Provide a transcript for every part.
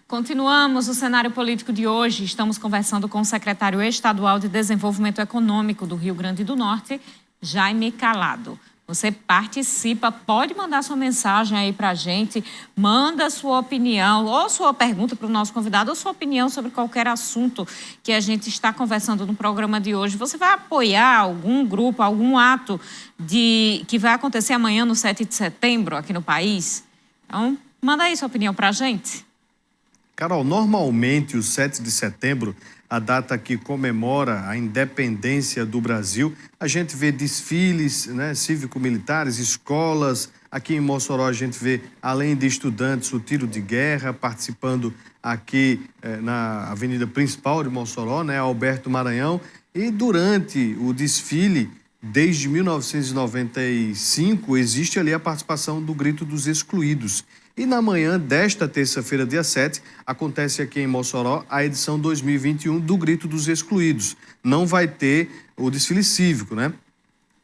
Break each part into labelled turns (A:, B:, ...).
A: Continuamos o cenário político de hoje. Estamos conversando com o secretário estadual de Desenvolvimento Econômico do Rio Grande do Norte, Jaime Calado. Você participa, pode mandar sua mensagem aí para a gente, manda sua opinião ou sua pergunta para o nosso convidado ou sua opinião sobre qualquer assunto que a gente está conversando no programa de hoje. Você vai apoiar algum grupo, algum ato que vai acontecer amanhã no 7 de setembro aqui no país? Então, manda aí sua opinião para a gente.
B: Carol, normalmente o 7 de setembro, a data que comemora a independência do Brasil, a gente vê desfiles, cívico-militares, escolas. Aqui em Mossoró a gente vê, além de estudantes, o tiro de guerra participando aqui na avenida principal de Mossoró, Alberto Maranhão. E durante o desfile, desde 1995, existe ali a participação do Grito dos Excluídos. E na manhã desta terça-feira, dia 7, acontece aqui em Mossoró a edição 2021 do Grito dos Excluídos. Não vai ter o desfile cívico,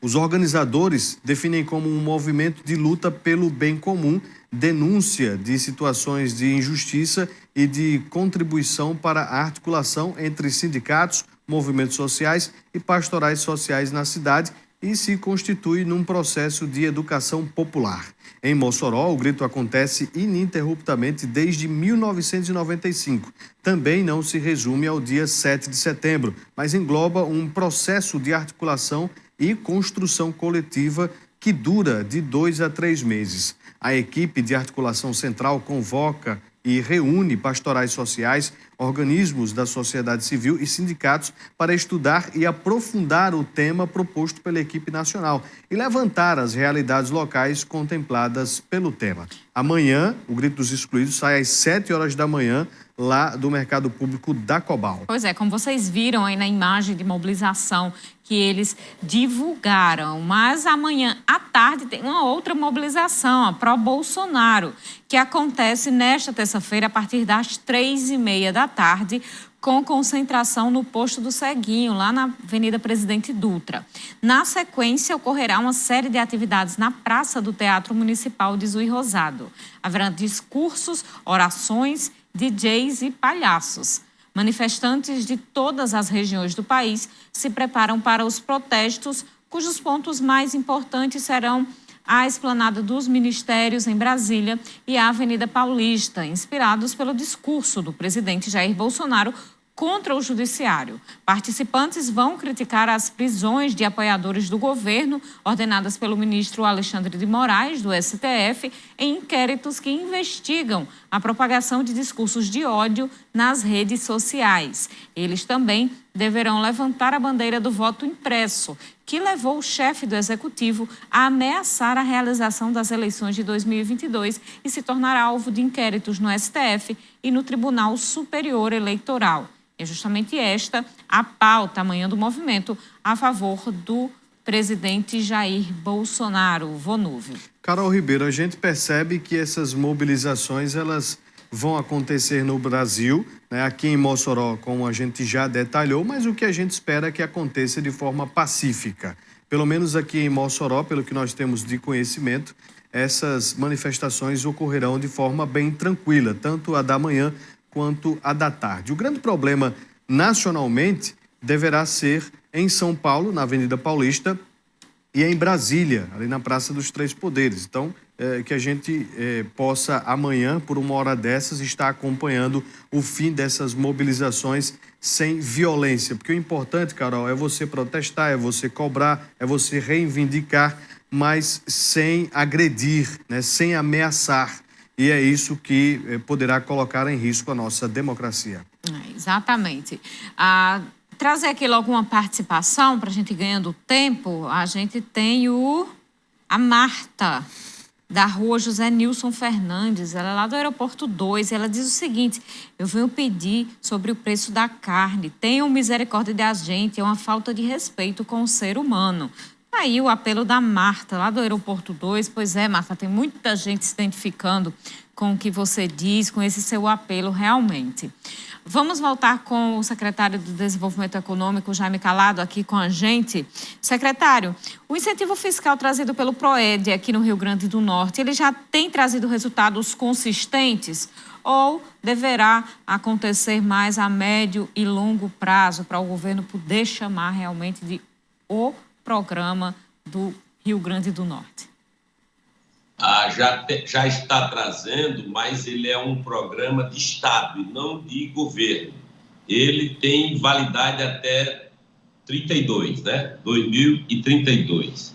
B: Os organizadores definem como um movimento de luta pelo bem comum, denúncia de situações de injustiça e de contribuição para a articulação entre sindicatos, movimentos sociais e pastorais sociais na cidade e se constitui num processo de educação popular. Em Mossoró, o grito acontece ininterruptamente desde 1995. Também não se resume ao dia 7 de setembro, mas engloba um processo de articulação e construção coletiva que dura de 2 a 3 meses. A equipe de articulação central convoca e reúne pastorais sociais, organismos da sociedade civil e sindicatos para estudar e aprofundar o tema proposto pela equipe nacional e levantar as realidades locais contempladas pelo tema. Amanhã, o Grito dos Excluídos sai às 7 horas da manhã, lá do Mercado Público da Cobal.
A: Pois é, como vocês viram aí na imagem de mobilização que eles divulgaram, mas amanhã à tarde tem uma outra mobilização, a pró-Bolsonaro, que acontece nesta terça-feira a partir das 3h30 da tarde, com concentração no posto do Ceguinho, lá na Avenida Presidente Dutra. Na sequência, ocorrerá uma série de atividades na Praça do Teatro Municipal de Zui Rosado. Haverá discursos, orações, DJs e palhaços. Manifestantes de todas as regiões do país se preparam para os protestos, cujos pontos mais importantes serão a Esplanada dos Ministérios, em Brasília, e a Avenida Paulista, inspirados pelo discurso do presidente Jair Bolsonaro contra o judiciário. Participantes vão criticar as prisões de apoiadores do governo, ordenadas pelo ministro Alexandre de Moraes, do STF, em inquéritos que investigam a propagação de discursos de ódio nas redes sociais. Eles também deverão levantar a bandeira do voto impresso, que levou o chefe do executivo a ameaçar a realização das eleições de 2022 e se tornará alvo de inquéritos no STF e no Tribunal Superior Eleitoral. É justamente esta a pauta amanhã do movimento a favor do presidente Jair Bolsonaro. Vonúvio.
B: Carol Ribeiro, a gente percebe que essas mobilizações elas vão acontecer no Brasil, aqui em Mossoró, como a gente já detalhou, mas o que a gente espera é que aconteça de forma pacífica. Pelo menos aqui em Mossoró, pelo que nós temos de conhecimento, essas manifestações ocorrerão de forma bem tranquila, tanto a da manhã quanto a da tarde. O grande problema nacionalmente deverá ser em São Paulo, na Avenida Paulista, e em Brasília, ali na Praça dos Três Poderes. Então, que a gente possa amanhã, por uma hora dessas, estar acompanhando o fim dessas mobilizações sem violência. Porque o importante, Carol, é você protestar, é você cobrar, é você reivindicar, mas sem agredir, sem ameaçar. E é isso que poderá colocar em risco a nossa democracia.
A: Exatamente. Trazer aqui logo uma participação para a gente ganhando tempo. A gente tem a Marta, da rua José Nilson Fernandes, ela é lá do Aeroporto 2, ela diz o seguinte: eu venho pedir sobre o preço da carne, tenham misericórdia da gente, é uma falta de respeito com o ser humano. Aí o apelo da Marta, lá do Aeroporto 2. Pois é, Marta, tem muita gente se identificando com o que você diz, com esse seu apelo realmente. Vamos voltar com o secretário do Desenvolvimento Econômico, Jaime Calado, aqui com a gente. Secretário, o incentivo fiscal trazido pelo PROED aqui no Rio Grande do Norte, ele já tem trazido resultados consistentes ou deverá acontecer mais a médio e longo prazo para o governo poder chamar realmente de o programa do Rio Grande do Norte?
C: Já está trazendo, mas ele é um programa de Estado e não de governo. Ele tem validade até 32, né? 2032.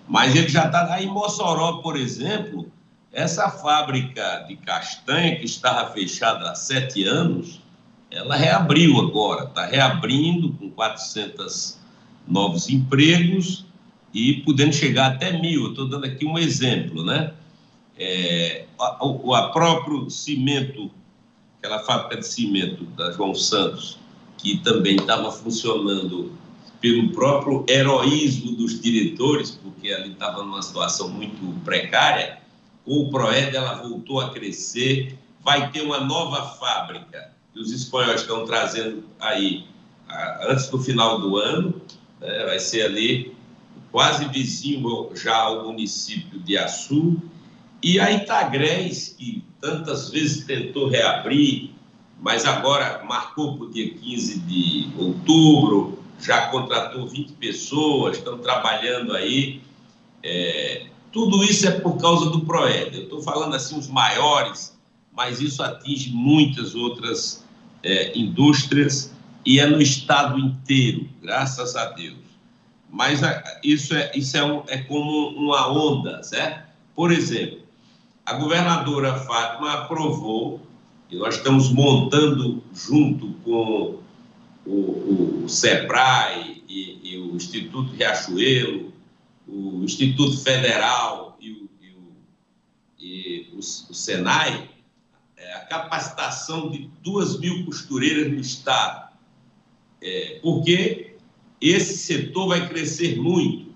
C: Mas ele já está... Aí em Mossoró, por exemplo, essa fábrica de castanha que estava fechada há 7 anos, ela reabriu agora, está reabrindo com 400 novos empregos e podendo chegar até 1.000. Estou dando aqui um exemplo, né? A próprio cimento, aquela fábrica de cimento da João Santos, que também estava funcionando pelo próprio heroísmo dos diretores, porque ali estava numa situação muito precária, com o PROED ela voltou a crescer, vai ter uma nova fábrica que os espanhóis estão trazendo aí antes do final do ano, né? Vai ser ali quase vizinho já ao município de Açu, e a Itagrés, que tantas vezes tentou reabrir, mas agora marcou para o dia 15 de outubro, já contratou 20 pessoas, estão trabalhando aí. Tudo isso é por causa do PROED. Eu estou falando assim os maiores, mas isso atinge muitas outras indústrias e é no estado inteiro, graças a Deus. Mas isso é como uma onda, certo? Por exemplo, a governadora Fátima aprovou, e nós estamos montando junto com o SEBRAE e o Instituto Riachuelo, o Instituto Federal e o SENAI, a capacitação de 2.000 costureiras no estado, porque esse setor vai crescer muito.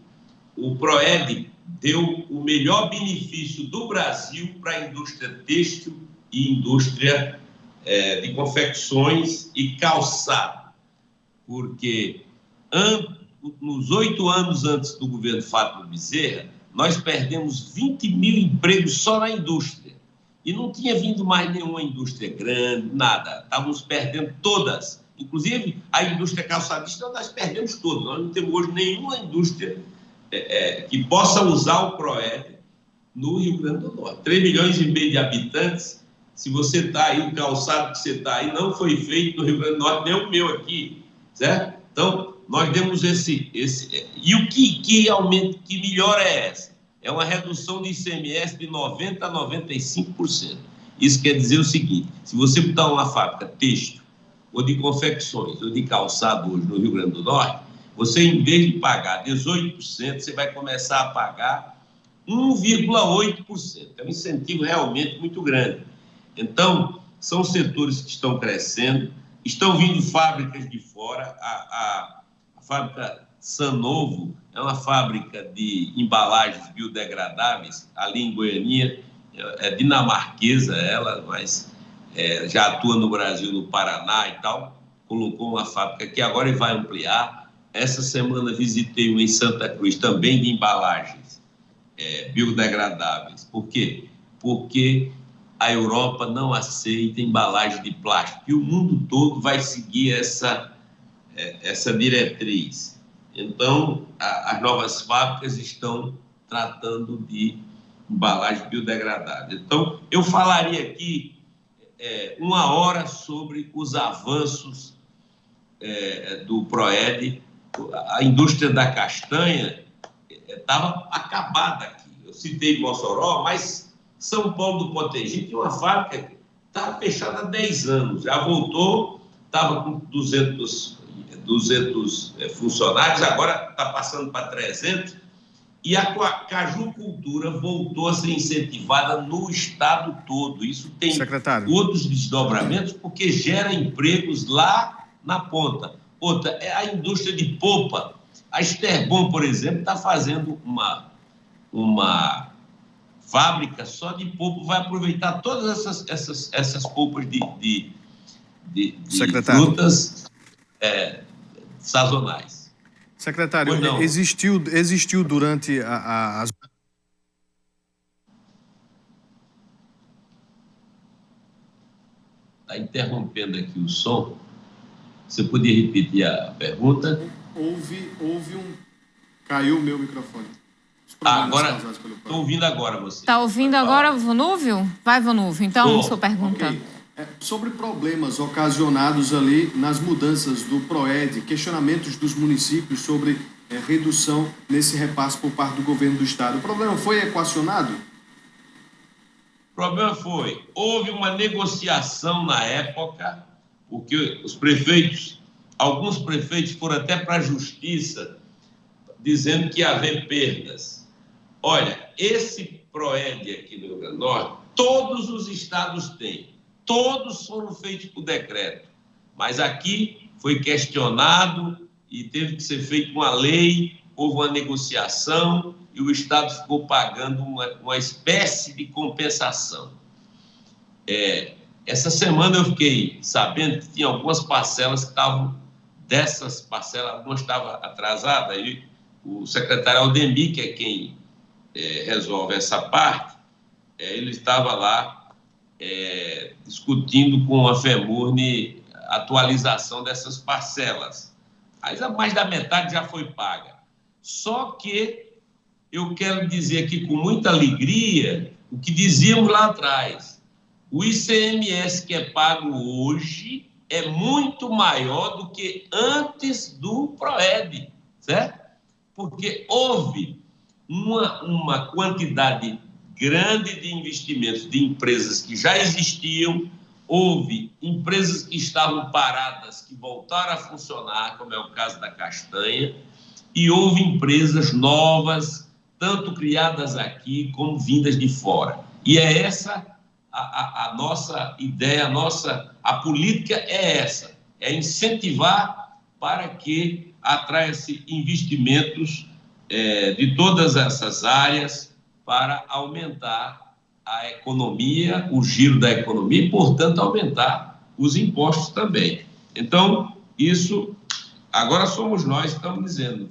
C: O PROED deu o melhor benefício do Brasil para a indústria têxtil e indústria de confecções e calçado, porque nos 8 anos antes do governo Fátima Bezerra, nós perdemos 20.000 empregos só na indústria. E não tinha vindo mais nenhuma indústria grande, nada. Estávamos perdendo todas. Inclusive, a indústria calçadista, nós perdemos todas. Nós não temos hoje nenhuma indústria que possa usar o PROED no Rio Grande do Norte. 3,5 milhões de habitantes. Se você está aí, o calçado que você está aí não foi feito no Rio Grande do Norte, nem o meu aqui, certo? Então, nós demos esse... E o que aumenta, que melhora é essa? É uma redução de ICMS de 90% a 95%. Isso quer dizer o seguinte: se você botar uma fábrica têxtil, ou de confecções, ou de calçado hoje no Rio Grande do Norte, você, em vez de pagar 18%, você vai começar a pagar 1,8%. É um incentivo realmente muito grande. Então, são setores que estão crescendo, estão vindo fábricas de fora. A fábrica Sanovo é uma fábrica de embalagens biodegradáveis, ali em Goiânia, é dinamarquesa ela, mas já atua no Brasil, no Paraná e tal, colocou uma fábrica que agora vai ampliar. Essa semana visitei uma em Santa Cruz, também de embalagens biodegradáveis. Por quê? Porque a Europa não aceita embalagem de plástico e o mundo todo vai seguir essa diretriz. Então, as novas fábricas estão tratando de embalagem biodegradável. Então, eu falaria aqui 1 hora sobre os avanços do PROED. A indústria da castanha estava acabada aqui. Eu citei Mossoró, mas São Paulo do Potengi tinha uma fábrica que estava fechada há 10 anos. Já voltou, estava com 200 funcionários, agora está passando para 300. E a cajucultura voltou a ser incentivada no estado todo. Isso tem outros desdobramentos, porque gera empregos lá na ponta. Outra é a indústria de polpa. A Esterbon, por exemplo, está fazendo uma fábrica só de polpa, vai aproveitar todas essas polpas frutas sazonais.
B: Secretário, existiu durante as...
C: Está interrompendo aqui o som. Você podia repetir a pergunta?
B: Houve um... Caiu o meu microfone.
C: Agora, estou ouvindo agora você.
A: Está ouvindo agora, Vonúvio? Vai, Vonúvio. Então, sua pergunta.
B: Okay. Sobre problemas ocasionados ali nas mudanças do PROED, questionamentos dos municípios sobre redução nesse repasse por parte do governo do estado. O problema foi equacionado?
C: O problema foi, houve uma negociação na época, porque alguns prefeitos foram até para a justiça, dizendo que ia haver perdas. Olha, esse PROED aqui no Rio Grande do Norte, todos os estados têm. Todos foram feitos por decreto, mas aqui foi questionado e teve que ser feita uma lei, houve uma negociação e o Estado ficou pagando uma espécie de compensação. Essa semana eu fiquei sabendo que tinha algumas parcelas que estavam, dessas parcelas, algumas estavam atrasadas, e o secretário Aldemir, que é quem resolve essa parte, ele estava lá discutindo com a FEMURNE a atualização dessas parcelas. Mas mais da metade já foi paga. Só que eu quero dizer aqui com muita alegria o que dizíamos lá atrás. O ICMS que é pago hoje é muito maior do que antes do PROED, certo? Porque houve uma quantidade grande de investimentos de empresas que já existiam, houve empresas que estavam paradas, que voltaram a funcionar, como é o caso da castanha, e houve empresas novas, tanto criadas aqui como vindas de fora. E é essa a nossa ideia, a política é essa, é incentivar para que atraia-se investimentos de todas essas áreas, para aumentar a economia, o giro da economia e, portanto, aumentar os impostos também. Então, isso, agora somos nós que estamos dizendo,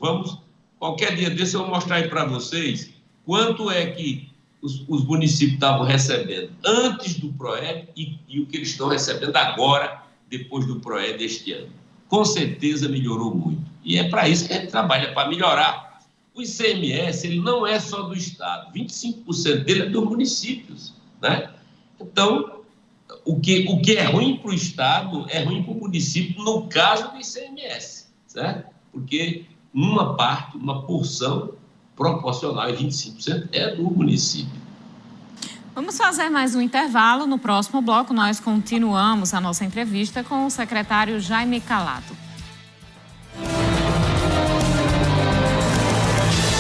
C: qualquer dia desse eu vou mostrar aí para vocês quanto é que os municípios estavam recebendo antes do PROED e o que eles estão recebendo agora, depois do PROED este ano. Com certeza melhorou muito. E é para isso que a gente trabalha, para melhorar. O ICMS, ele não é só do Estado, 25% dele é dos municípios, né? Então, o que é ruim para o Estado é ruim para o município no caso do ICMS, certo? Porque uma porção proporcional, 25%, é do município.
A: Vamos fazer mais um intervalo. No próximo bloco, nós continuamos a nossa entrevista com o secretário Jaime Calado.